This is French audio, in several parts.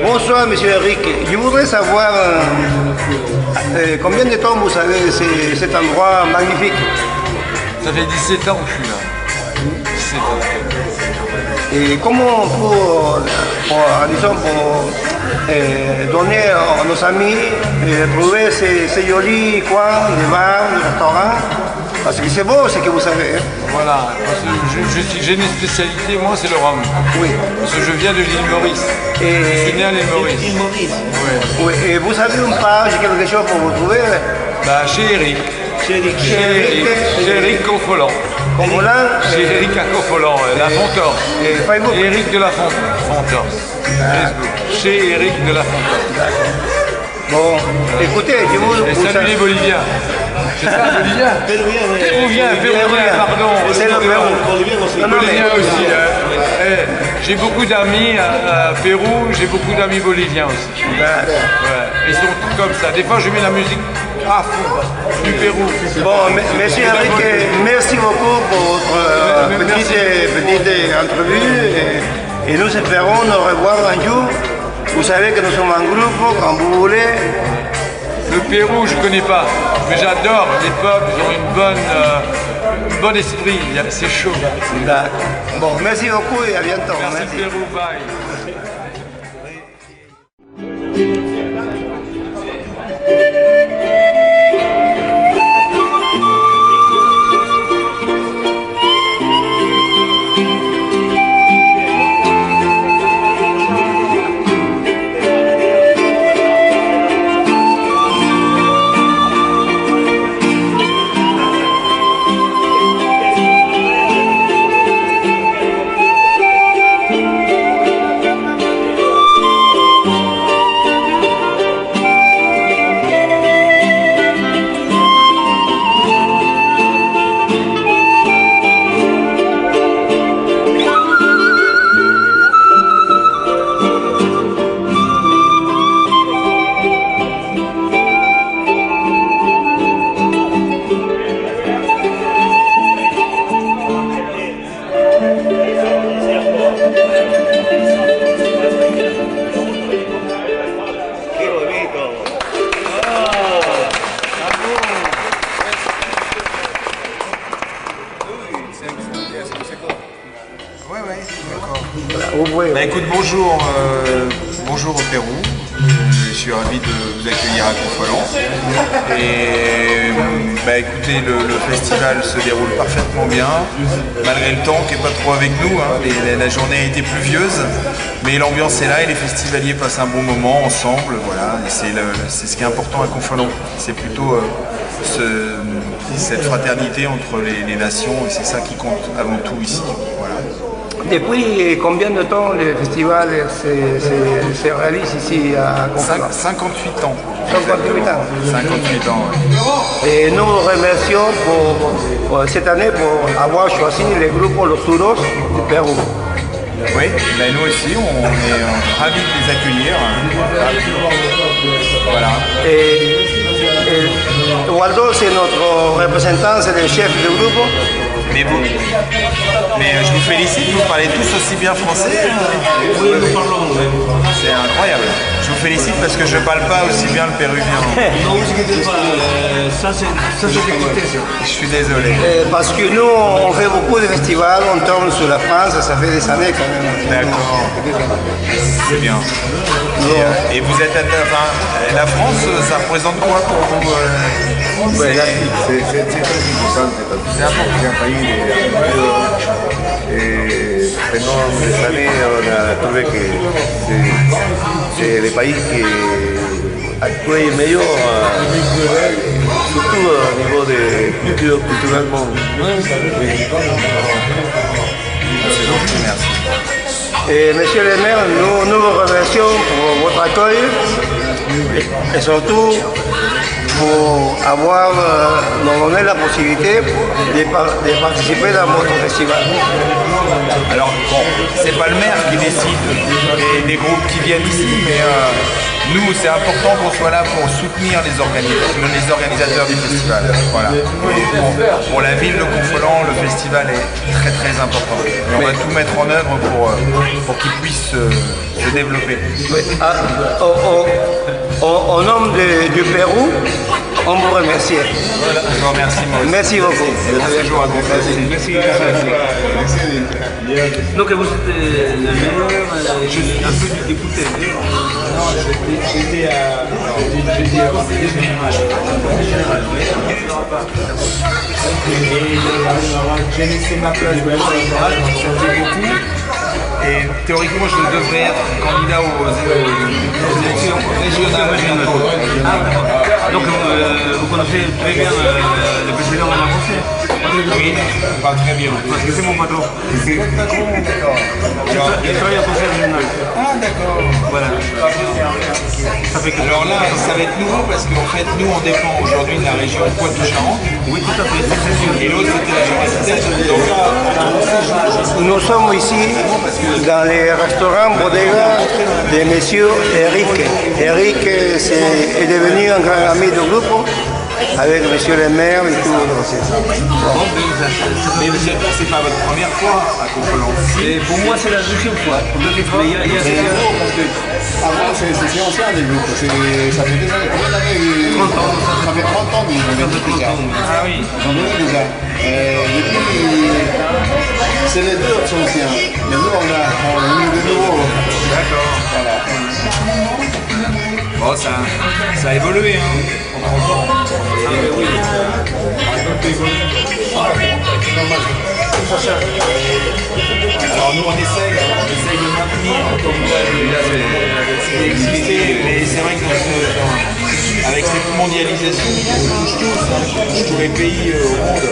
Bonsoir, monsieur Eric. Je voudrais savoir combien de temps vous avez cet endroit magnifique. Ça fait 17 ans que je suis là. 17 ans. Et comment disons, donner à nos amis trouver ces jolis coins, des bars, des restaurants? Parce que c'est beau ce que vous savez. Hein? Voilà, parce que j'ai une spécialité, moi c'est le rhum. Oui. Parce que je viens de l'île Maurice. Je suis né à l'île Maurice. L'île Maurice. Oui. Oui. Et vous avez une page, quelque chose pour vous trouver? Bah, chez Eric. Chez Eric Confolant. Chez Eric à Confolant, la Fontor. Et Eric de la Fontor. Chez Eric de la Fontor. Bon, écoutez, je vous... Et salut les Boliviens. C'est ça, Bolivien? Péruvien, pardon. C'est le Pérou. Bolivien aussi. J'ai beaucoup d'amis à Pérou, j'ai beaucoup d'amis boliviens aussi. Ouais. Ils sont tous comme ça. Des fois, je mets la musique à fond du Pérou. Bon, monsieur Eric, merci beaucoup pour votre petite entrevue. Et nous espérons nous revoir un jour. Vous savez que nous sommes un groupe, quand vous voulez. Le Pérou, je ne connais pas, mais j'adore les peuples, ils ont un bon esprit, c'est chaud. Bon, merci beaucoup et à bientôt. Merci. Pérou, bye. Bah écoute, bonjour au Pérou. Je suis ravi de vous accueillir à Confolant. Et bah écoutez, le festival se déroule parfaitement bien, malgré le temps qui n'est pas trop avec nous. Hein. La journée a été pluvieuse, mais l'ambiance est là et les festivaliers passent un bon moment ensemble. Voilà, c'est ce qui est important à Confolant. C'est plutôt cette fraternité entre les nations et c'est ça qui compte avant tout ici. Voilà. Depuis combien de temps le festival se réalise ici à Confolant? 58 ans. 58 ans. 58 ans, oui. Et nous remercions pour cette année pour avoir choisi le groupe Los Suros du Pérou. Oui, ben nous aussi, on est ravis de les accueillir. Voilà. Et Waldo, c'est notre représentant, c'est le chef du groupe. Mais je vous félicite, vous parlez tous aussi bien français. Oui, nous parlons. C'est incroyable. Je vous félicite parce que je ne parle pas aussi bien le péruvien. Non, vous inquiétez pas, ça c'est l'écoutez. Je suis désolé. Parce que nous, on fait beaucoup de festivals, on tourne sur la France, ça fait des années quand même. D'accord. C'est bien. Et vous êtes la France, ça représente quoi pour vous? C'est très important parce que c'est un pays et pendant des années on a trouvé que c'est le pays qui accueille meilleur, surtout au niveau de culturellement. Oui. Merci. Et monsieur le maire, nous vous remercions pour votre accueil et surtout pour avoir nous donner la possibilité de participer dans votre festival. Alors bon, c'est pas le maire qui décide des groupes qui viennent ici, mais nous c'est important qu'on soit là pour soutenir les organisateurs du festival. Voilà. Et pour la ville de Confolens, le festival est très très important. Et on va tout mettre en œuvre pour qu'il puisse se développer. Au nom du Pérou, on vous remercie. Je vous remercie. Merci beaucoup. Bonjour à Confolens. Merci. Donc vous êtes le maire, un peu du député. Non, j'étais j'ai laissé ma place de ça fait beaucoup. Et théoriquement, je devrais être candidat aux élections régionales bientôt. Donc vous connaissez très bien le président de la Français? Oui, pas très bien. Parce que c'est mon patron. D'accord. Je travaille au conseil régional. Ah d'accord. Voilà. Ça fait que Alors là, ça va être nouveau parce qu'en fait, nous, on dépend aujourd'hui de la région Poitou-Charentes. oui, tout à fait, c'est sûr. Et l'autre, c'était la généralité. Donc là, Nous sommes ici dans les restaurants bodega de monsieur Eric. Eric est devenu un grand ami du groupe avec monsieur le maire et tout. mais c'est pas votre première fois à Confolens. Et pour moi, c'est la deuxième fois. Mais il y a Avant, c'est ancien des groupes. Ça fait des années. Combien d'années 30 ans. Ça fait 30 ans qu'ils ont été déjà. Ah oui. Ils ont donné déjà. Depuis, c'est les deux qui sont anciens. Mais nous, on a mis de nouveau. D'accord. Voilà. Bon, ça a évolué, hein. Alors nous, on essaye de maintenir comme l'excité, mais c'est vrai que avec cette mondialisation qui touche tous, qui touche tous les pays au monde,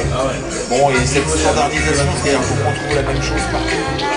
bon, et cette standardisation, c'est-à-dire qu'il faut qu'on trouve la même chose partout.